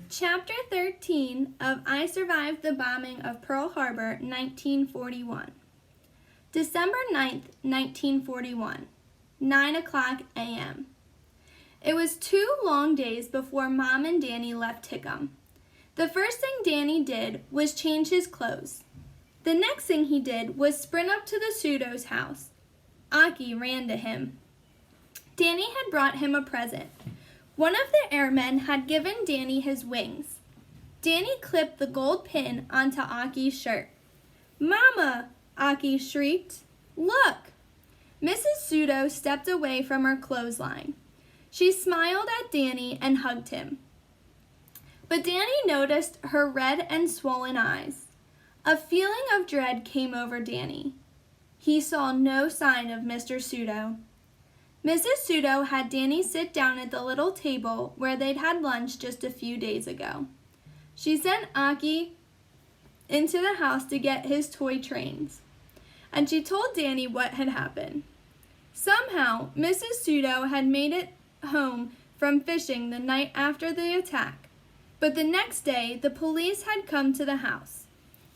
Chapter 13 of I Survived the Bombing of Pearl Harbor, 1941. December 9th, 1941, 9 o'clock a.m. It was 2 long days before Mom and Danny left Hickam. The first thing Danny did was change his clothes. The next thing he did was sprint up to the Pseudo's house. Aki ran to him. Danny had brought him a present. One of the airmen had given Danny his wings. Danny clipped the gold pin onto Aki's shirt. "Mama!" Aki shrieked. "Look!" Mrs. Pseudo stepped away from her clothesline. She smiled at Danny and hugged him. But Danny noticed her red and swollen eyes. A feeling of dread came over Danny. He saw no sign of Mr. Pseudo. Mrs. Pseudo had Danny sit down at the little table where they'd had lunch just a few days ago. She sent Aki into the house to get his toy trains, and she told Danny what had happened. Somehow, Mrs. Pseudo had made it home from fishing the night after the attack, but the next day the police had come to the house.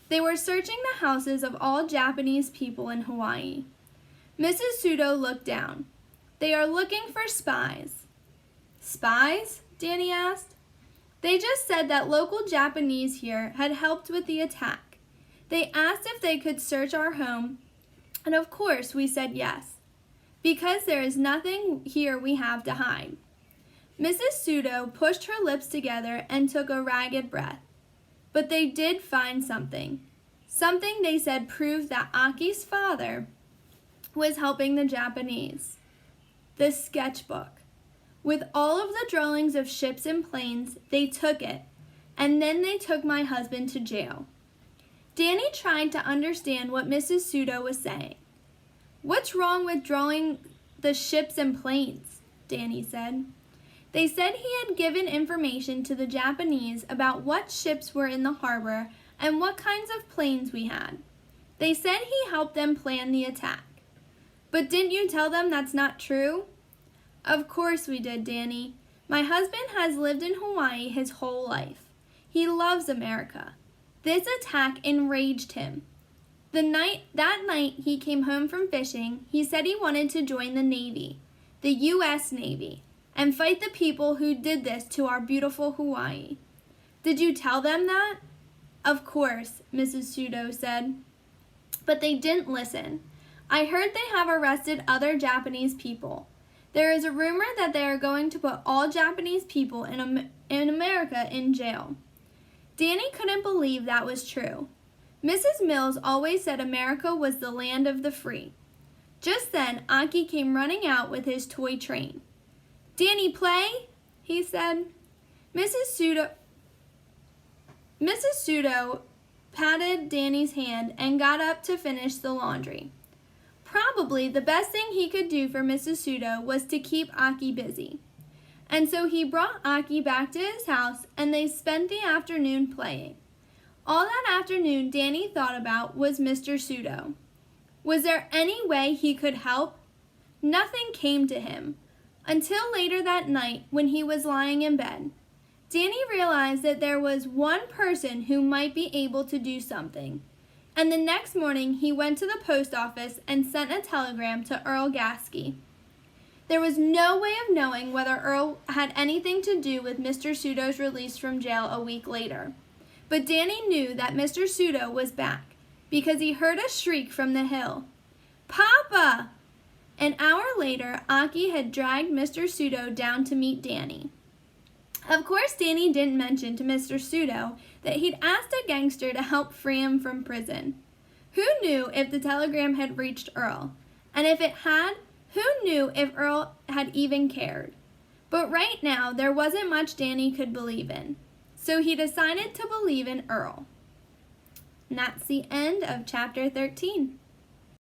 They were searching the houses of all Japanese people in Hawaii. Mrs. Pseudo looked down. "They are looking for spies." "Spies?" Danny asked. "They just said that local Japanese here had helped with the attack. They asked if they could search our home, and of course we said yes, because there is nothing here we have to hide." Mrs. Pseudo pushed her lips together and took a ragged breath. But they did find something. Something they said proved that Aki's father was helping the Japanese. The sketchbook. With all of the drawings of ships and planes, they took it, and then they took my husband to jail. Danny tried to understand what Mrs. Pseudo was saying. "What's wrong with drawing the ships and planes?" Danny said. They said he had given information to the Japanese about what ships were in the harbor and what kinds of planes we had. They said he helped them plan the attack. "But didn't you tell them that's not true?" "Of course we did, Danny. My husband has lived in Hawaii his whole life. He loves America. This attack enraged him. That night he came home from fishing, he said he wanted to join the Navy, the U.S. Navy, and fight the people who did this to our beautiful Hawaii. Did you tell them that?" "Of course," Mrs. Pseudo said. "But they didn't listen. I heard they have arrested other Japanese people. There is a rumor that they are going to put all Japanese people in America in jail." Danny couldn't believe that was true. Mrs. Mills always said America was the land of the free. Just then, Aki came running out with his toy train. "Danny, play?" he said. Mrs. Pseudo patted Danny's hand and got up to finish the laundry. Probably the best thing he could do for Mrs. Pseudo was to keep Aki busy. And so he brought Aki back to his house and they spent the afternoon playing. All that afternoon Danny thought about was Mr. Pseudo. Was there any way he could help? Nothing came to him until later that night when he was lying in bed. Danny realized that there was one person who might be able to do something. And the next morning, he went to the post office and sent a telegram to Earl Gaskey. There was no way of knowing whether Earl had anything to do with Mr. Pseudo's release from jail a week later. But Danny knew that Mr. Pseudo was back because he heard a shriek from the hill. "Papa!" An hour later, Aki had dragged Mr. Pseudo down to meet Danny. Of course, Danny didn't mention to Mr. Pseudo that he'd asked a gangster to help free him from prison. Who knew if the telegram had reached Earl? And if it had, who knew if Earl had even cared? But right now, there wasn't much Danny could believe in. So he decided to believe in Earl. And that's the end of Chapter 13.